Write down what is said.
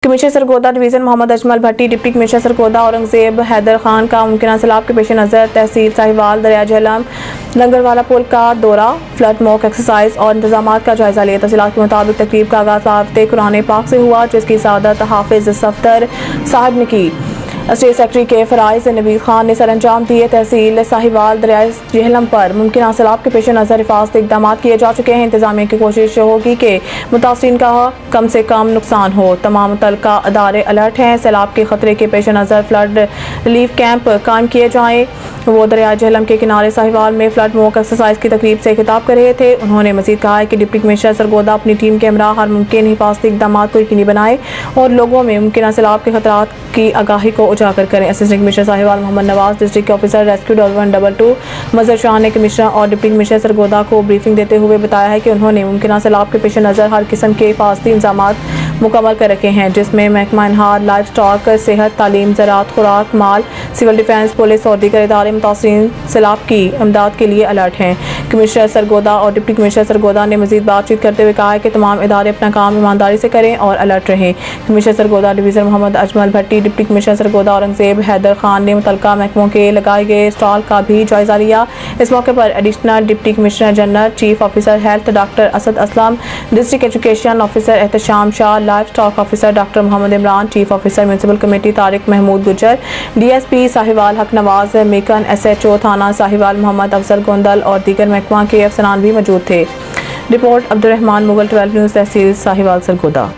Commissioner Sargodha division Mohammad Ajmal भट्टी, deputy commissioner Sargodha Aurangzeb Haider Khan का मुमकिन सैलाब के पेश नज़र तहसील साहिवाल दरिया झेलम लंगरवाला पुल का दौरा, फ्लड मॉक एक्सरसाइज और इंतजाम का जायजा लिया। तफसीलात के मुताबिक तकरीब का आगाज़ तिलावत कुरान पाक से हुआ, जिसकी सआदत हाफिज सफ्दर साहब ने की। स्टेट सेक्रेटरी के फराइज नवीद खान ने सरअंजाम दिए। तहसील साहिवाल दरिया झेलम पर मुमकिन सैलाब के पेश नज़र हिफाजती इक़दाम किए जा चुके हैं। इंतजामिया की कोशिश होगी कि मुतासरीन का कम से कम नुकसान हो। तमाम मुतल्लिका अदारे अलर्ट हैं। सैलाब के खतरे के पेश नज़र फ्लड रिलीफ कैंप कायम किए जाएँ। वो दरिया झेलम के किनारे साहिवाल में फ्लड मॉक एक्सरसाइज की तकरीब से खिताब कर रहे थे। उन्होंने मजीद कहा है कि डिप्टी कमिश्नर सरगोदा अपनी टीम के हमरा हर मुमकिन हिफाजती इक़दाम को यकीनी बनाए और लोगों में मुमकिन सैलाब के खतरात की आगाही को उजागर करें। Assistant commissioner Sahiwal Mohammad Nawaz, district officer rescue 122 Mazhar Shah ने कमिश्नर और डिप्टी कमिश्नर सरगोदा को ब्रीफिंग देते हुए बताया है कि उन्होंने मुमकिन सैलाब के पेश नज़र हर किस्म के हिफाजती इंतजाम मुकम्मल कर रखे हैं, जिसमें महकमा इनहार, लाइफ स्टॉक, सेहत, तालीम, ज़राअत, खुराक, माल, सिविल डिफेंस, पुलिस और दीगर इदारे मुतासरीन सैलाब की इमदाद के लिए अलर्ट हैं। कमिश्नर सरगोदा और डिप्टी कमिश्नर सरगोदा ने मजीद बातचीत करते हुए कहा है कि तमाम इदारे अपना काम ईमानदारी से करें और अलर्ट रहें। कमिश्नर सरगोदा डिवीज़न मोहम्मद अजमल भट्टी, डिप्टी कमिश्नर सरगोदा औरंगजेब हैदर खान ने मुतल्लिका महकमों के लगाए गए स्टॉल का भी जायजा लिया। इस मौके पर additional deputy commissioner general, chief officer health doctor Asad Aslam, district education officer Ehtesham Shah, life stock officer doctor Mohammad Imran, chief officer municipal committee Tariq Mahmood Gujjar, DSP Sahiwal Haq Nawaz, Makan SHO थाना साहिवाल मोहम्मद अफजल गोंदल और दीगर महकमा के अफसरान भी मौजूद थे। रिपोर्ट अब्दुर्रहमान मुगल, 12 न्यूज़, तहसील साहिवाल सरगोदा।